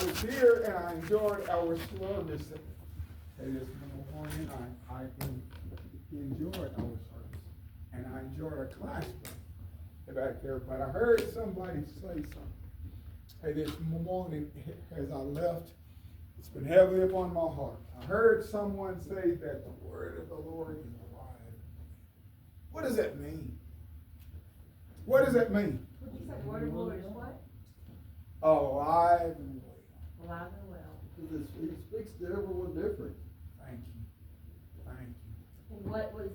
was here and I enjoyed our service. Hey, this morning I enjoyed our service. And I enjoyed our class back there. But I heard somebody say something. Hey, this morning as I left, it's been heavily upon my heart. I heard someone say that the word of the Lord is alive. What does that mean? What does that mean? What you said, the word of the Lord is what? Alive and well. Alive and well. Because it speaks to everyone different. Thank you. Thank you. And what was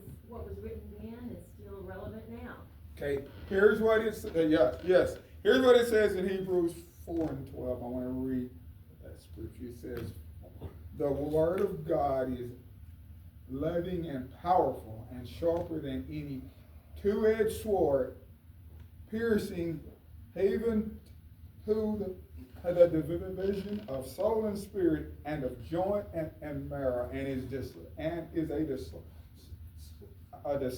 written then is still relevant now. Okay, here's what it says. Yes. Here's what it says in Hebrews 4:12. I want to read that scripture. It says, the word of God is living and powerful and sharper than any two-edged sword, piercing even to the division of soul and spirit and of joint and marrow, and is a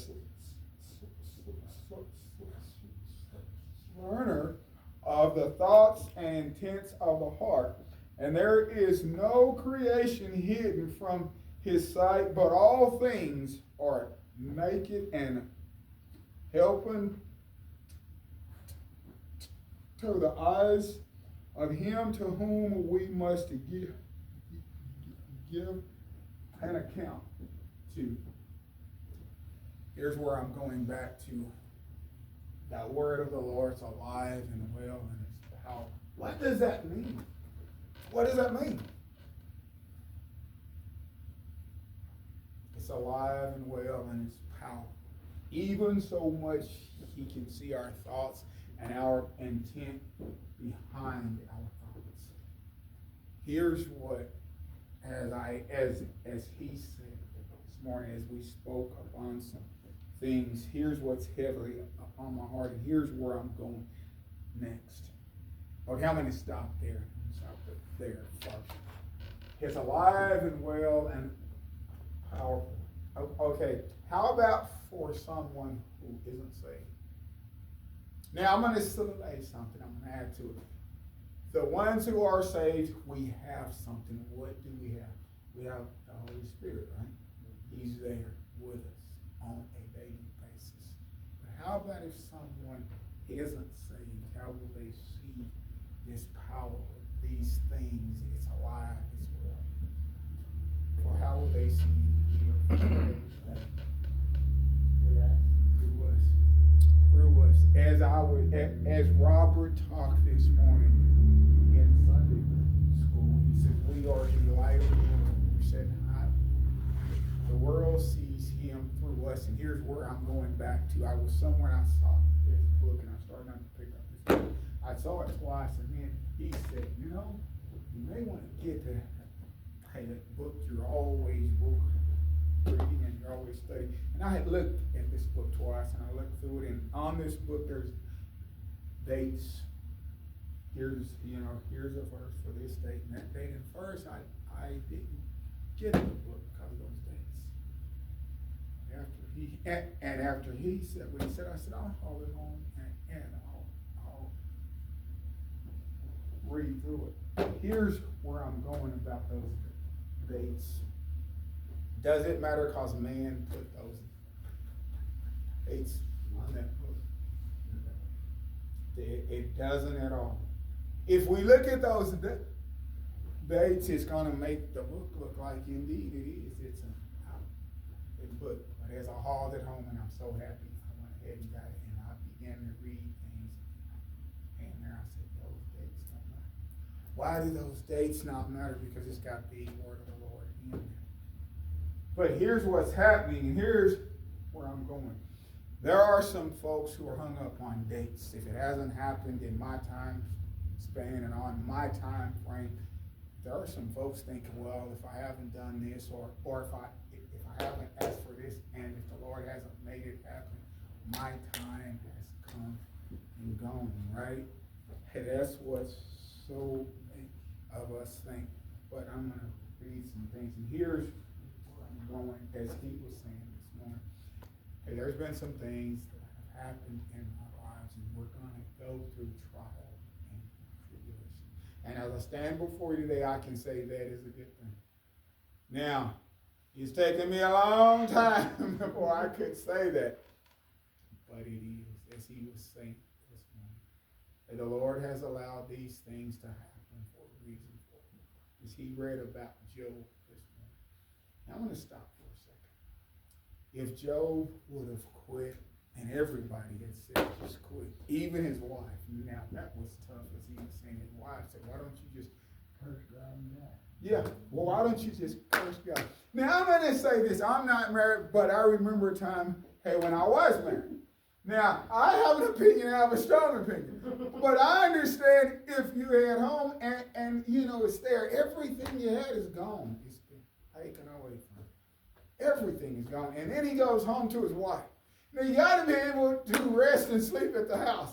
discerner of the thoughts and intents of the heart. And there is no creation hidden from his sight, but all things are naked and helping to the eyes of him to whom we must give an account to. Here's where I'm going back to. That word of the Lord is alive and well, and it's powerful. What does that mean? What does that mean? It's alive and well, and it's powerful. Even so much he can see our thoughts and our intent behind our thoughts. Here's what, as he said this morning, as we spoke upon some things, here's what's heavily upon my heart, and here's where I'm going next. Okay, I'm going to stop there. Stop there first. It's alive and well and powerful. Okay, how about for someone who isn't saved? Now, I'm going to say something. I'm going to add to it. The ones who are saved, we have something. What do we have? We have the Holy Spirit, right? He's there with us on a daily basis. But how about if someone isn't saved? How will they see this power, these things? It's alive, it's well. Or how will they see it here? Through us. As Robert talked this morning in Sunday school, he said, we are the light of the world. We're setting high. The world sees him through us, and here's where I'm going back to. I was somewhere and I saw this book, and I started to pick up this book. I saw it twice, and then he said, you may want to get that book you're always reading and you're always studying. And I had looked at this book twice, and I looked through it, and on this book there's dates. Here's a verse for this date and that date. And first I didn't get the book because of those dates. After he said what he said, I said, I'll hold it on and I'll read through it. Here's where I'm going about those dates. Does it matter because man put those dates on that book? It doesn't at all. If we look at those dates, it's going to make the book look like indeed it is. It's a book. But as I hauled it home, and I'm so happy, I went ahead and got it, and I began to read things. And there I said, those dates don't matter. Why do those dates not matter? Because it's got the word of the Lord in there. But here's what's happening, and here's where I'm going. There are some folks who are hung up on dates. If it hasn't happened in my time span and on my time frame, there are some folks thinking, well, if I haven't done this, or if I haven't asked for this, and if the Lord hasn't made it happen, my time has come and gone, right? And that's what so many of us think. But I'm going to read some things, and here's where I'm going, as he was saying this morning. Hey, there's been some things that have happened in our lives, and we're going to go through trial and tribulation. And as I stand before you today, I can say that is a good thing. Now, it's taken me a long time before I could say that. But it is, as he was saying this morning, that the Lord has allowed these things to happen for a reason. As he read about Job this morning. Now, I'm going to stop for a second. If Job would have quit, and everybody had said just quit, even his wife. Now, that was tough, as he was saying. His wife said, why don't you just curse God and die? Yeah, well, why don't you just curse God? Now, I'm going to say this. I'm not married, but I remember a time, hey, when I was married. Now, I have an opinion, I have a strong opinion. But I understand if you're at home and you know, it's there, everything you had is gone. It's been taken away from you. Everything is gone. And then he goes home to his wife. Now, you got to be able to rest and sleep at the house.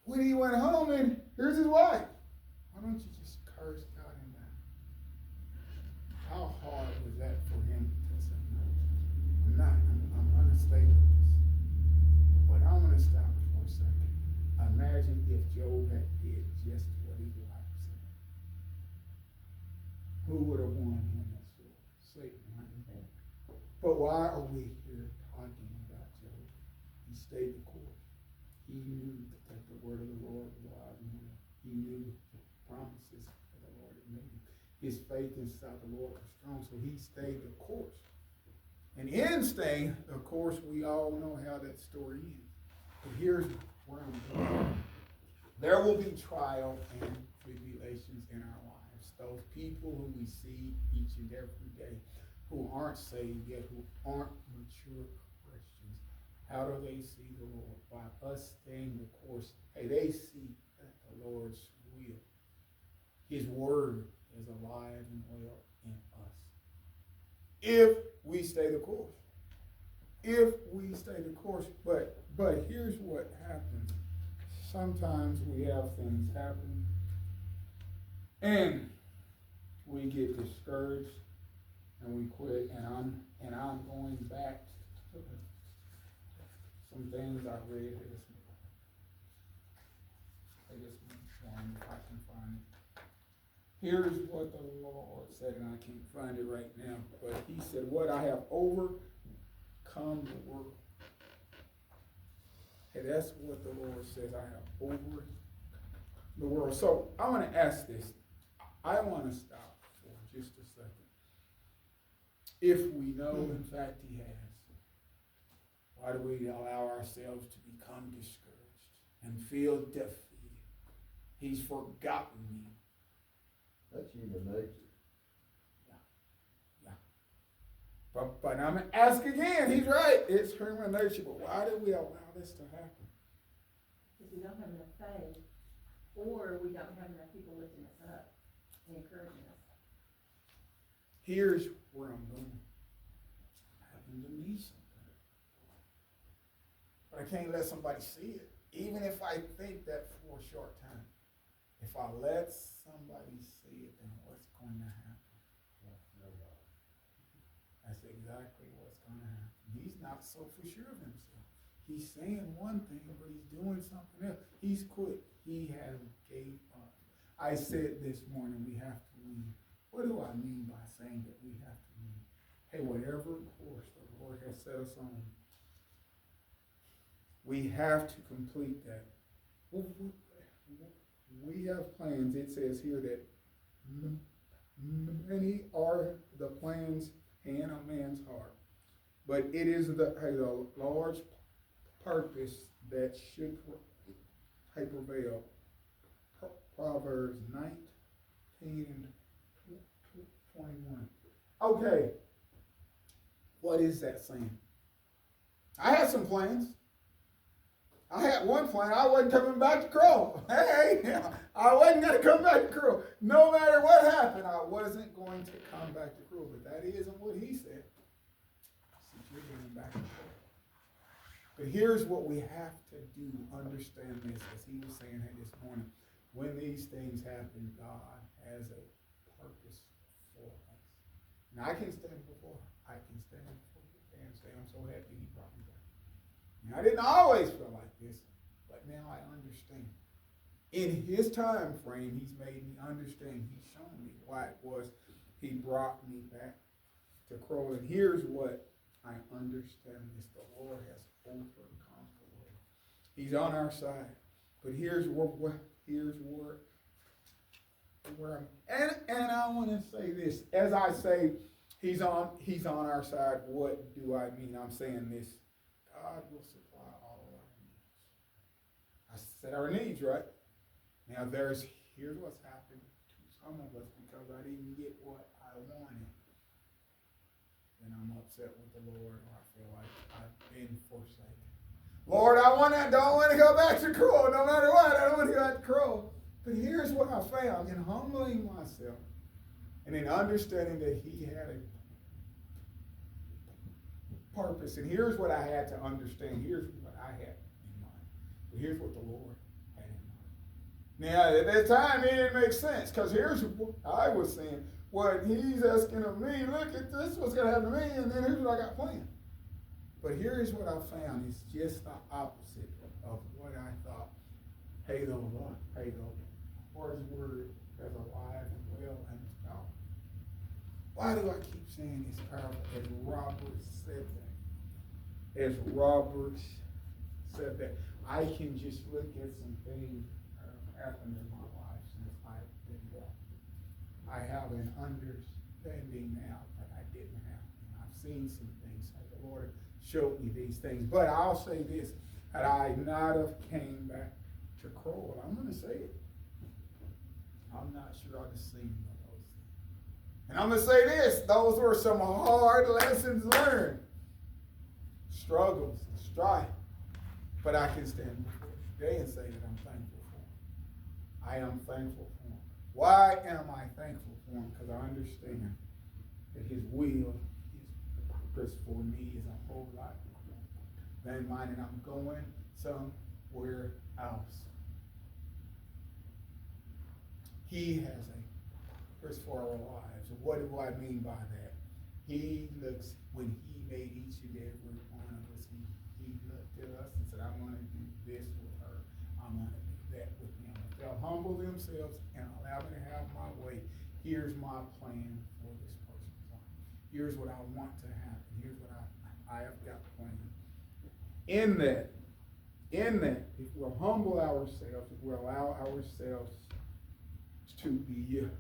When he went home, and here's his wife. Why don't you just curse God and die? How hard was that for him to say no? I'm going to stay with this. But I'm going to stop for a second. Imagine if Job had did just what his wife said. Who would have won in that story? Satan, right? But why are we here talking about Job? He stayed the course. He knew that the word of the Lord was alive and well. He knew the promises that the Lord had made him. His faith inside the Lord was strong, so he stayed the course. And in staying the course, we all know how that story ends. But here's where I'm going. There will be trial and tribulations in our lives. Those people who we see each and every day who aren't saved yet, who aren't mature Christians. How do they see the Lord? By us staying the course. Hey, they see that the Lord's will, his word is alive and well in us. If we stay the course. If we stay the course. But here's what happens. Sometimes we have things happen and we get discouraged and we quit, and I'm going back to some things I read this morning. I just one if I can find it. Here's what the Lord said, and I can't find it right now, but he said, what I have overcome the world. And that's what the Lord says, I have overcome the world. So I want to ask this. I want to stop for just a second. If we know, in fact, he has, why do we allow ourselves to become discouraged and feel defeated? He's forgotten me. That's human nature. Yeah. But I'm going to ask again. He's right. It's human nature. But why do we allow this to happen? Because we don't have enough faith, or we don't have enough people lifting us up and encouraging us. Here's where I'm going. It happened to me something. But I can't let somebody see it. Even if I think that for a short time. If I let somebody see it, then what's going to happen? That's exactly what's going to happen. He's not so for sure of himself. He's saying one thing, but he's doing something else. He's quit. He has gave up. I said this morning, we have to win. What do I mean by saying that we have to win? Hey, whatever course the Lord has set us on, we have to complete that. We have plans. It says here that many are the plans in a man's heart, but it is the large purpose that should prevail. Proverbs 19 and 21. Okay, what is that saying? I had some plans. I had one plan. I wasn't coming back to Crow. Hey, I wasn't going to come back to Crow. No matter what happened, I wasn't going to come back to Crow. But that isn't what he said. He said, you're going back to Crow. But here's what we have to do. Understand this, as he was saying this morning. When these things happen, God has a purpose for us. Now, I can stand before. I can stand before you and say, I'm so happy he brought me back. Now, I didn't always feel like this, but now I understand. in his time frame, he's made me understand. He's shown me why it was he brought me back to Kroll. And here's what I understand is the Lord has overcome the world. He's on our side. But here's where I'm, and I want to say this. As I say, he's on our side, what do I mean? I'm saying this. God will supply all our needs. I said our needs, right? Now here's what's happened to some of us because I didn't get what I wanted. Then I'm upset with the Lord, or I feel like I've been forsaken. Lord, don't want to go back to Kroll, no matter what. I don't want to go back to Kroll. But here's what I found in humbling myself and in understanding that he had a purpose. And here's what I had to understand. Here's what I had in mind. But here's what the Lord had in mind. Now, at that time, it didn't make sense because here's what I was saying. What he's asking of me, look at this, what's going to happen to me, and then here's what I got planned. But here's what I found. It's just the opposite of what I thought. Hey, the Lord, Lord's word is alive and well and it's powerful. Why do I keep saying it's powerful? As Robert said that, I can just look at some things that have happened in my life since I've been born. I have an understanding now that I didn't have. And I've seen some things that the Lord showed me these things. But I'll say this, had I not have came back to Kroll, I'm going to say it. I'm not sure I'd have seen those things. And I'm going to say this, those were some hard lessons learned. Struggles, strife. But I can stand before you today and say that I'm thankful for him. I am thankful for him. Why am I thankful for him? Because I understand that his will, his purpose for me is a whole lot more than mine, and I'm going somewhere else. He has a purpose for our lives. What do I mean by that? He looks, when he made each and every one of us, he looked at us and said, I'm going to do this with her. I'm going to do that with him. If they'll humble themselves and allow me to have my way, here's my plan for this person's life. Here's what I want to happen. Here's what I have got planned. In that, if we'll humble ourselves, if we'll allow ourselves to be used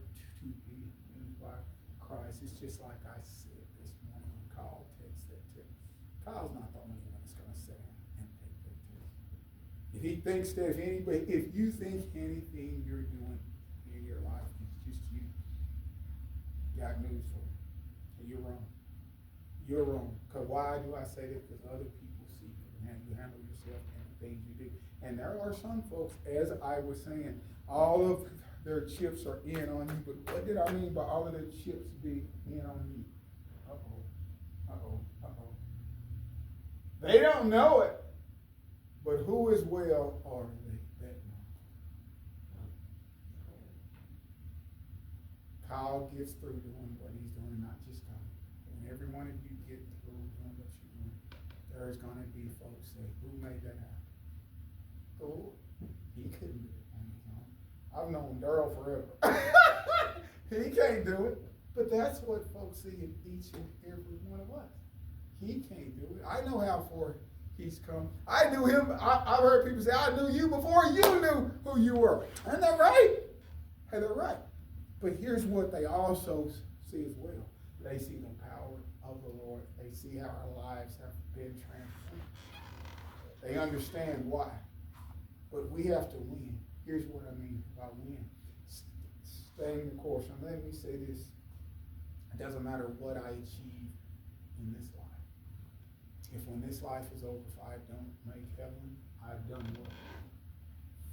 by Christ, it's just like I said this morning when Kyle takes that test. Kyle's not the only one that's going to sit down and take that test. If he thinks that if you think anything you're doing in your life is just you, got news for you. You're wrong. You're wrong. Because why do I say that? Because other people see you and how you handle yourself and the things you do. And there are some folks, as I was saying, all of their chips are in on you. But what did I mean by all of their chips being in on you? They don't know it. But who as well are they that know? Kyle gets through doing what he's doing, not just Kyle. When every one of you get through doing what you're doing, there's going to be folks say, who made that happen? The Lord. He couldn't do it on his own. I've known Daryl forever. He can't do it. But that's what folks see in each and every one of us. He can't do it. I know how far he's come. I knew him. I've heard people say, I knew you before you knew who you were. Isn't that right? Hey, they're right. But here's what they also see as well. They see the power of the Lord. They see how our lives have been transformed. They understand why. But we have to win. Here's what I mean by win. Staying the course. And let me say this. It doesn't matter what I achieve in this life. If when this life is over, if I don't make heaven, I've done what?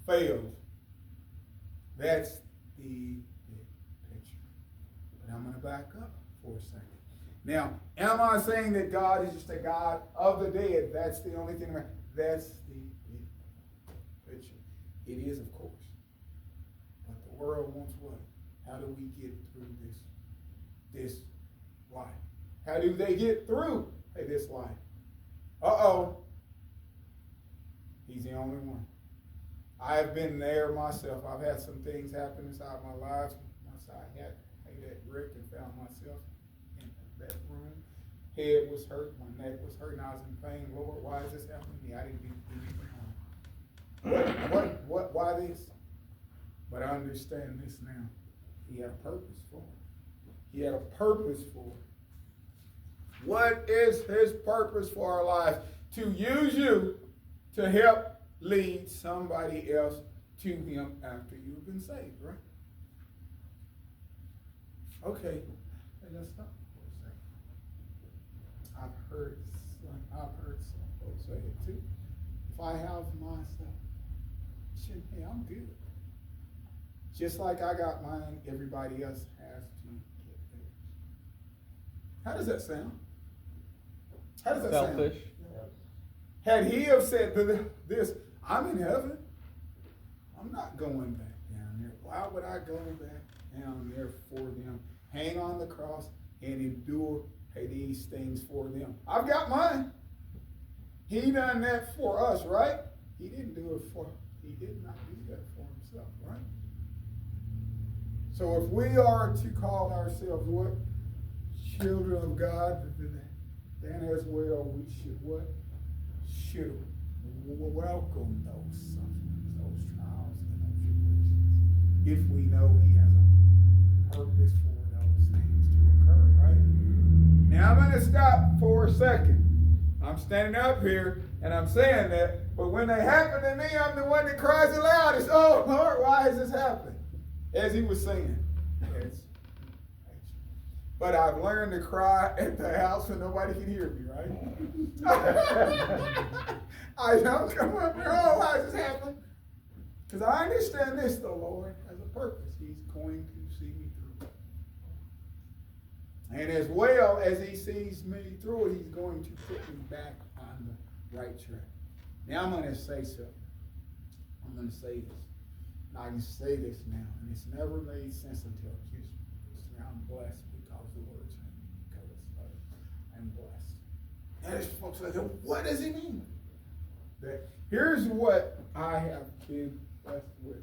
Failed. That's the big picture. But I'm going to back up for a second. Now, am I saying that God is just a God of the dead? That's the only thing. That's the big picture. It is, of course. But the world wants what? How do we get through this life? How do they get through this life? He's the only one. I've been there myself. I've had some things happen inside my life. Once I had that wreck and found myself in that room. Head was hurt, my neck was hurt, and I was in pain. Lord, why is this happening to me? I didn't do anything wrong. Why this? But I understand this now. He had a purpose for it. He had a purpose for it. What is his purpose for our lives? To use you to help lead somebody else to him after you've been saved, right? Okay, let's stop for a second. I've heard some folks say it too. If I have myself, hey, I'm good. Just like I got mine, everybody else has to get theirs. How does that sound? How does that Selfish. sound? Had he have said this, I'm in heaven. I'm not going back down there. Why would I go back down there for them? Hang on the cross and endure these things for them. I've got mine. He done that for us, right? He did not do that for himself, right? So if we are to call ourselves what? Children of God, then as well we should what? Should welcome those sufferings, those trials, and those tribulations. If we know he has a purpose for those things to occur, right? Now I'm going to stop for a second. I'm standing up here and I'm saying that, but when they happen to me, I'm the one that cries the loudest. Oh Lord, why has this happened? As he was saying. But I've learned to cry at the house so nobody can hear me, right? I don't come up here, oh, why does this happen? Because I understand this, the Lord has a purpose. He's going to see me through. And as well as he sees me through it, he's going to put me back on the right track. Now I'm going to say something. I'm going to say this. And I can say this now, and it's never made sense until just now. I'm blessed because the words because I'm blessed. And there's folks like, what does he mean? That here's what I have been blessed with.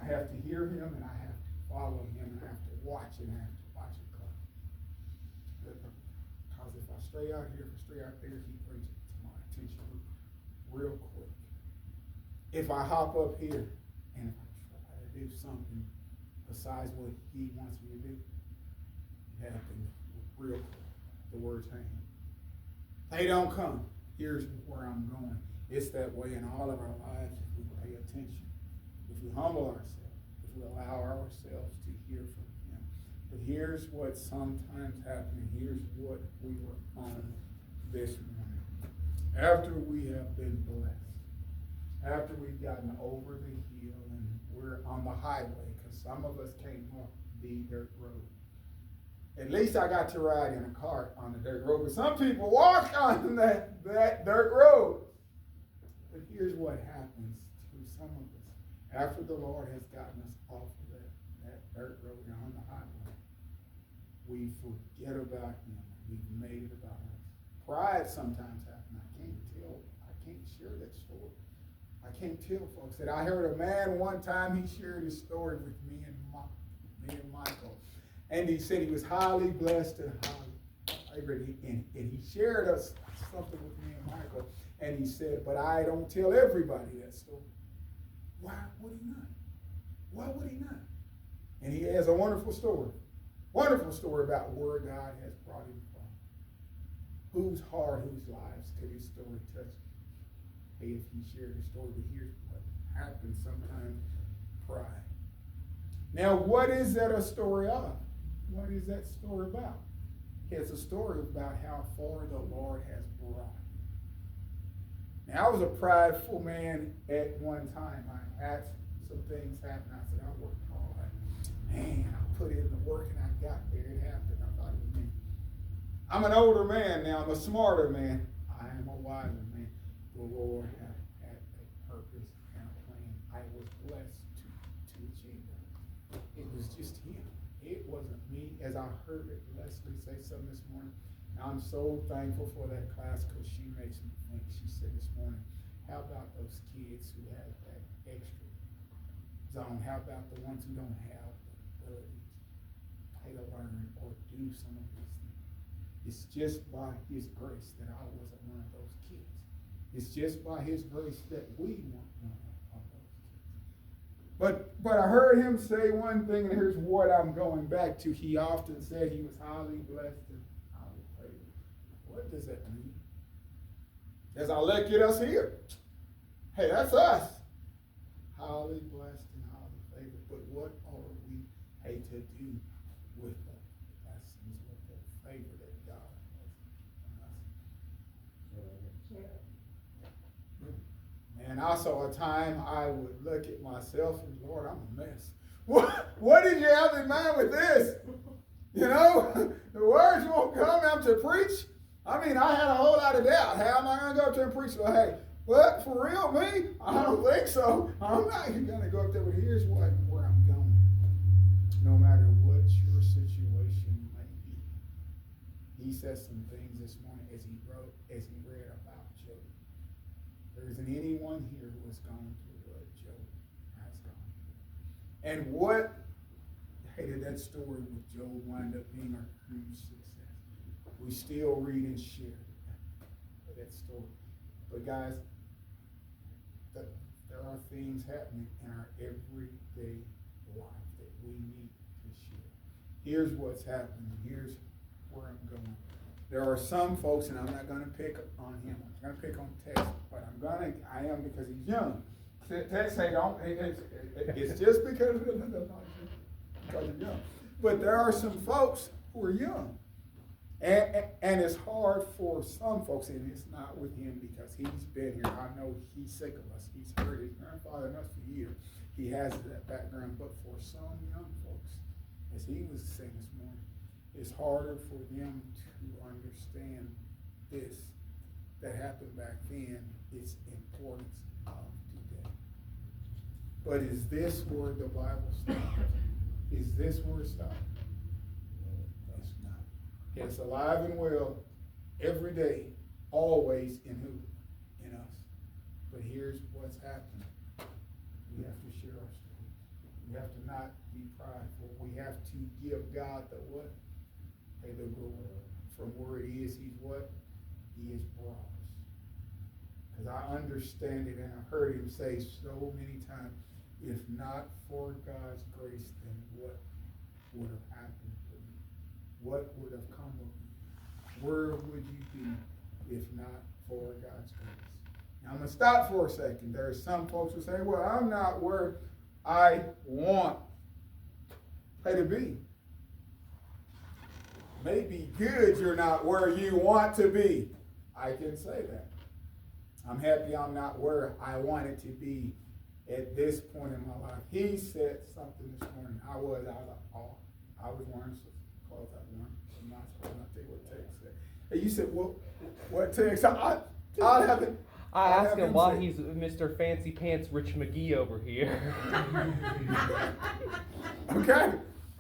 I have to hear him, and I have to follow him, and I have to watch it, and I have to watch it come. Because if I stray out here, if I stray out there, he brings it to my attention real quick. If I hop up here, and if I try to do something besides what he wants me to do, it happens real quick. The words hang. They don't come. Here's where I'm going. It's that way in all of our lives if we pay attention, if we humble ourselves, if we allow ourselves to hear from him. But here's what sometimes happens, and here's what we were on this morning. After we have been blessed, after we've gotten over the hill and we're on the highway, because some of us came up the dirt road. At least I got to ride in a cart on the dirt road, but some people walk on that dirt road. But here's what happens to some of us. After the Lord has gotten us off of that dirt road and on the highway, we forget about him. We've made it about us. Pride sometimes happens. I can't share that story. I can't tell folks that I heard a man one time, he shared his story with me and Michael. And he said he was highly blessed and and he shared us something with me and Michael. And he said, but I don't tell everybody that story. Why would he not? Why would he not? And he has a wonderful story about where God has brought him from. Whose heart, whose lives could his story touch? Hey, if he shared his story, but here's what happens sometimes, pride. Now, what is that a story of? What is that story about? It's a story about how far the Lord has brought him. Now, I was a prideful man at one time. I had some things happen. I said, I worked hard. Man, I put in the work and I got there. It happened. I thought it was me. I'm an older man now. I'm a smarter man. I am a wiser man. The Lord had a purpose and a plan. I was blessed to achieve that. It was just him. It wasn't me. As I heard Leslie say something this morning, I'm so thankful for that class because she makes me think. She said this morning, How about those kids who have that extra zone? How about the ones who don't have the ability to learn or do some of these things? It's just by His grace that I wasn't one of those kids. It's just by His grace that we weren't one of those kids. But I heard him say one thing, and here's what I'm going back to. He often said he was highly blessed and highly favored. What does that mean? As I look at us here, hey, that's us. Highly blessed and highly favored. But what are we to do with the blessings, with the favor that God has given us? And I saw a time I would look at myself and, Lord, I'm a mess. What did you have in mind with this? You know, the words won't come out to preach. I mean, I had a whole lot of doubt. How am I going to go up there and preach? Well, hey, what, for real, me? I don't think so. I'm not going to go up there, but here's where I'm going. No matter what your situation may be. He says some things this morning as he read about Job. There isn't anyone here who has gone through what Job has gone through. And what did that story with Job wind up being our huge success? We still read and share that story. But guys, there are things happening in our everyday life that we need to share. Here's what's happening. Here's where I'm going. There are some folks, and I'm not going to pick on him. I'm going to pick on Tex, but I am because he's young. Tex say don't. It's just because he's young. But there are some folks who are young. And it's hard for some folks, and it's not with him because he's been here. I know he's sick of us. He's heard his grandfather enough for years. He has that background. But for some young folks, as he was saying this morning, it's harder for them to understand this that happened back then, its importance of today. But is this where the Bible stops? Is this where it stops? It's not. It's alive and well every day, always in who? In us. But here's what's happening. We have to share our stories. We have to not be prideful. We have to give God the what? The glory. From where it is, He's what? He has brought us. Because I understand it, and I've heard him say so many times, if not for God's grace, then what would have happened to me? What would have come of me? Where would you be if not for God's grace? Now I'm going to stop for a second. There are some folks who say, well, I'm not where I want to be. Maybe good you're not where you want to be. I can say that. I'm happy I'm not where I wanted to be at this point in my life. He said something this morning. I was wearing some clothes I worn. I'm not supposed to tell you what text said. And you said, well, what text? I asked him why he's Mr. Fancy Pants Rich McGee over here. Okay.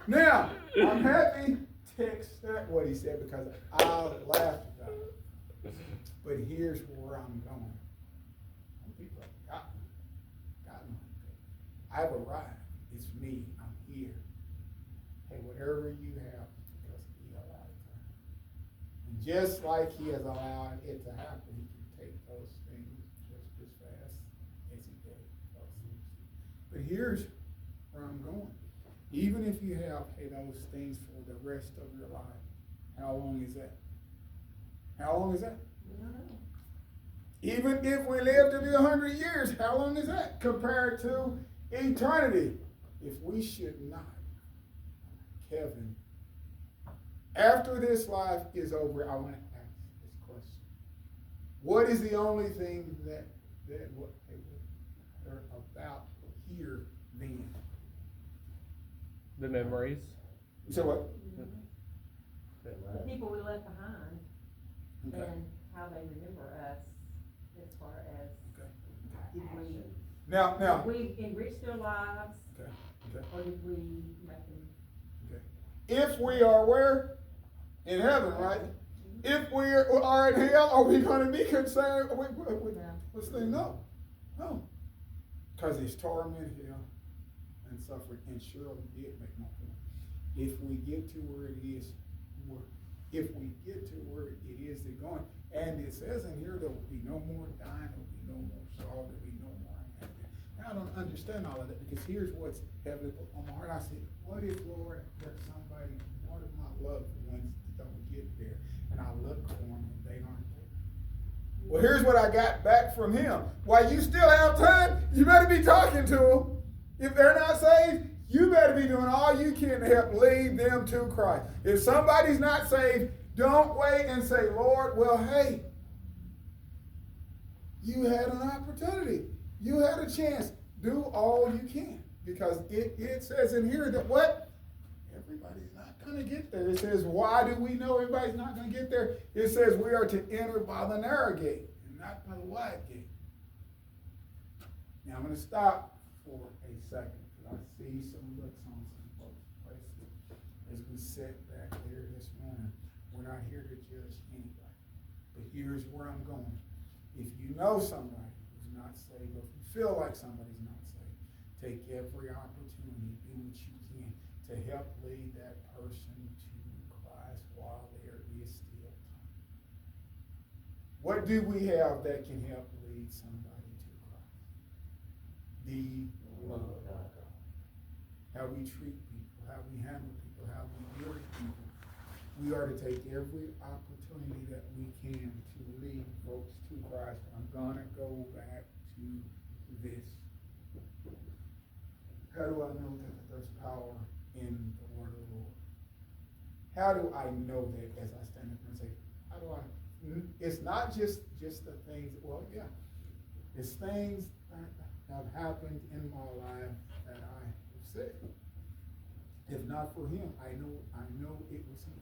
Now, I'm happy text that what he said because I laughed about it. But here's where I'm going. Some people have gotten like that. I've arrived. It's me. I'm here. Hey, whatever you have, because He allowed it to happen. And just like He has allowed it to happen, He can take those things just as fast as He did those things. But here's where I'm going. Even if you have those things for the rest of your life, how long is that? How long is that? Even if we live to be 100 years, how long is that compared to eternity? If we should not, Kevin, after this life is over, I want to ask this question. What is the only thing that what they're about here then? The memories. You said what? The people we left behind, Okay. and how they remember us as far as did Now. we enrich their lives, Okay. or did we make them? If we are where? In heaven, right? If we are in hell, are we going to be concerned with what's the thing? No. No. Because it's torment, hell, and suffering, and surely did make no point. If we get to where it is, if we get to where it is they're going, and it says in here there will be no more dying, there will be no more sorrow, there will be no more unhappiness. Now I don't understand all of that, because here's what's heavily put on my heart. I said, what if, Lord, there's somebody, one of my loved ones that don't get there, and I look for them and they aren't there? Well, here's what I got back from him. While you still have time, you better be talking to them. If they're not saved, you better be doing all you can to help lead them to Christ. If somebody's not saved, don't wait and say, Lord, well, hey, you had an opportunity. You had a chance. Do all you can. Because it says in here that what? Everybody's not going to get there. It says, why do we know everybody's not going to get there? It says we are to enter by the narrow gate and not by the wide gate. Now I'm going to stop for a second. I see some looks on some folks' faces as we sit back there this morning. We're not here to judge anybody. But here's where I'm going. If you know somebody who's not saved, or if you feel like somebody's not saved, take every opportunity, do what you can to help lead that person to Christ while there is still time. What do we have that can help lead somebody to Christ? The love of God. How we treat people, how we handle people, how we deal with people. We are to take every opportunity that we can to lead folks to Christ. I'm going to go back to this. How do I know that there's power in the word of the Lord? How do I know that as I stand up and say, how do I? It's not just the things, well, yeah. It's things that have happened in my life that I said. If not for him, I know it was him.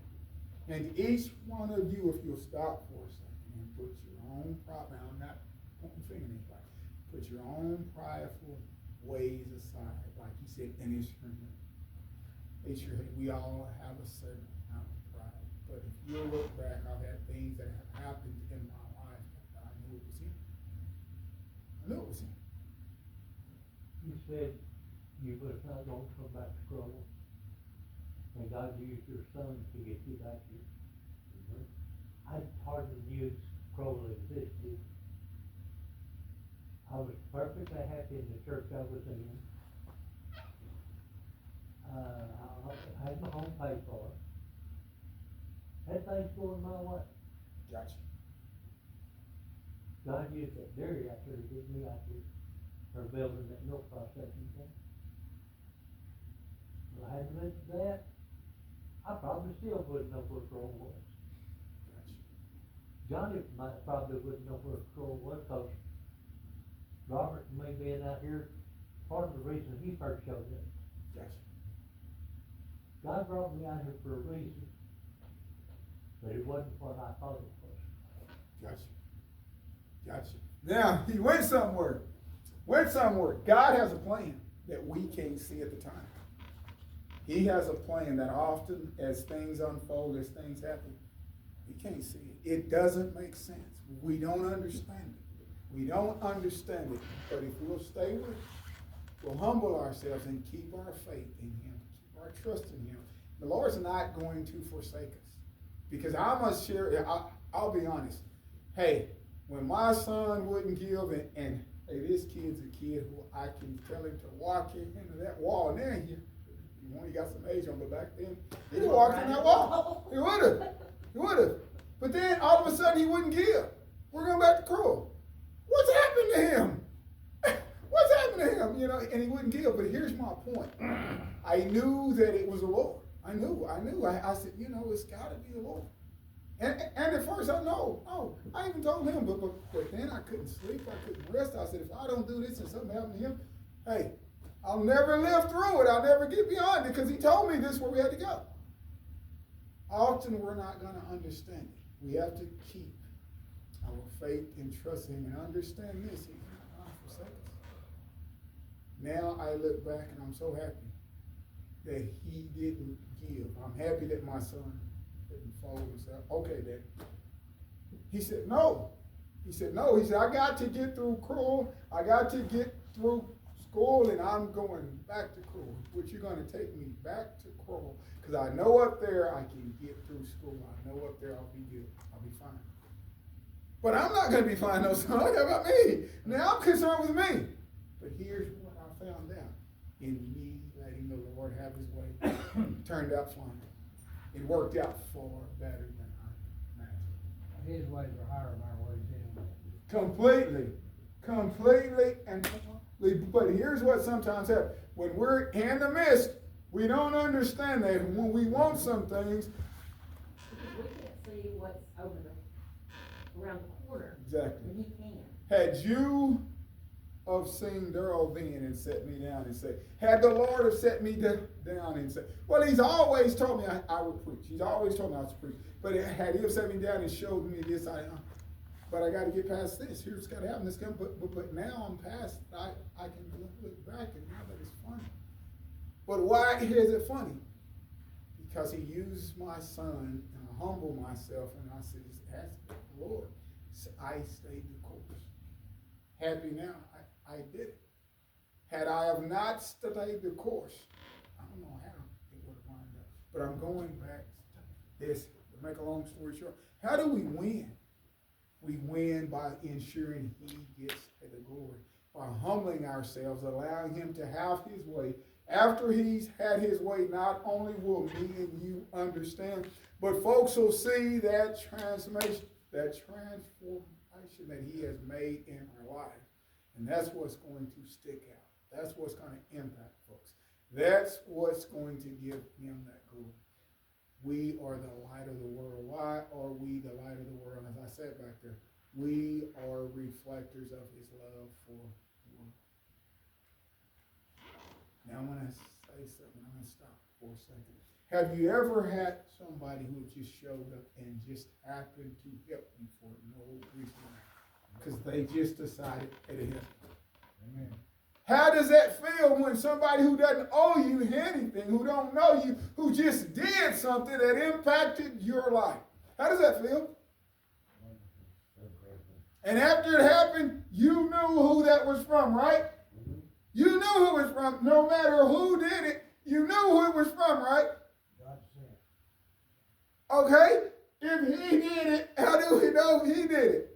And each one of you, if you'll stop for a second and put your own pride, now I'm not pointing finger at anybody, put your own prideful ways aside, like you said, and it's your head. We all have a certain amount of pride. But if you look back, I've had things that have happened in my life that I knew it was him. I knew it was him. You said you was not going to come back to trouble, and God used your son to get you back here. I hardly knew trouble existed. I was perfectly happy in the church I was in. I had my home paid for. Had things going my way. Gotcha. God used that dairy out there to get me out here. Or building that milk processing thing. If I hadn't mentioned that, I probably still wouldn't know where Kroll was. Gotcha. Johnny probably wouldn't know where Kroll was, because Robert and me being out here, part of the reason he first showed up. Gotcha. God brought me out here for a reason, but it wasn't what I thought it was. Gotcha. Gotcha. Now, he went somewhere. God has a plan that we can't see at the time. He has a plan that often, as things unfold, as things happen, we can't see it. It doesn't make sense. We don't understand it. But if we'll stay with it, we'll humble ourselves and keep our faith in him, keep our trust in him. The Lord's not going to forsake us. Because I must share, I'll be honest. Hey, when my son wouldn't give, and hey, this kid's a kid who I can tell him to walk into that wall. And then he got some age on, but back then, he walked in that wall. He would have. But then all of a sudden he wouldn't give. We're going back to Kroll. What's happened to him? And he wouldn't give. But here's my point. I knew that it was the Lord. I knew. I said, it's got to be the Lord. And at first I I even told him, but then I couldn't sleep, I couldn't rest. I said, if I don't do this and something happened to him, hey, I'll never live through it. I'll never get beyond it, because he told me this is where we had to go. Often we're not going to understand it. We have to keep our faith and trust him and understand this. He's not going to forsake us. Now I look back and I'm so happy that he didn't give. I'm happy that my son and fold and say, okay, Daddy. He said, no. He said, no. He said, I got to get through Cruel. I got to get through school, and I'm going back to Cruel. Which you're going to take me back to Cruel. Because I know up there I can get through school. I know up there I'll be good. I'll be fine. But I'm not going to be fine, no, son. How about me? Now I'm concerned with me. But here's what I found out. In me letting the Lord have his way, turned out fine. It worked out far better than I imagined. His ways are higher than our ways anyway. Completely and completely. But here's what sometimes happens. When we're in the midst, we don't understand that. When we want some things. Because we can't see what's around the corner. Exactly. And he can. Had you have seen Daryl then and set me down and say, had the Lord have set me down and said, well, he's always told me I would preach. He's always told me I was to preach. But had he have set me down and showed me this, but I got to get past this. Here's what's got to happen. This but now I'm past. I can look back and now that it's funny. But why is it funny? Because he used my son and I humble myself and I said, ask the Lord. So I stayed the course. Happy now, I did it. Had I have not stayed the course, I don't know how it would have wound up. But I'm going back to this. To make a long story short, how do we win? We win by ensuring he gets the glory. By humbling ourselves, allowing him to have his way. After he's had his way, not only will me and you understand, but folks will see that transformation that he has made in our life. And that's what's going to stick out. That's what's going to impact folks. That's what's going to give him that glory. We are the light of the world. Why are we the light of the world? As I said back there, we are reflectors of his love for the world. Now I'm going to say something. I'm going to stop for a second. Have you ever had somebody who just showed up and just happened to help you for no reason? Because they just decided to help. Amen. How does that feel when somebody who doesn't owe you anything, who don't know you, who just did something that impacted your life? How does that feel? And after it happened, you knew who that was from, right? You knew who it was from. No matter who did it, you knew who it was from, right? God said. Okay? If he did it, how do we know he did it?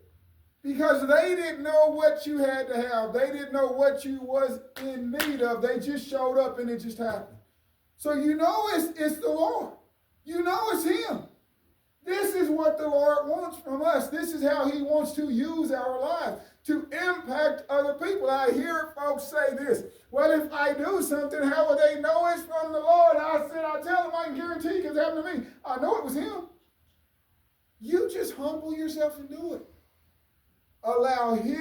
Because they didn't know what you had to have. They didn't know what you was in need of. They just showed up and it just happened. So you know it's the Lord. You know it's him. This is what the Lord wants from us. This is how he wants to use our lives to impact other people. I hear folks say this. Well, if I do something, how will they know it's from the Lord? I tell them I can guarantee because it happened to me. I know it was him. You just humble yourself and do it. Allow his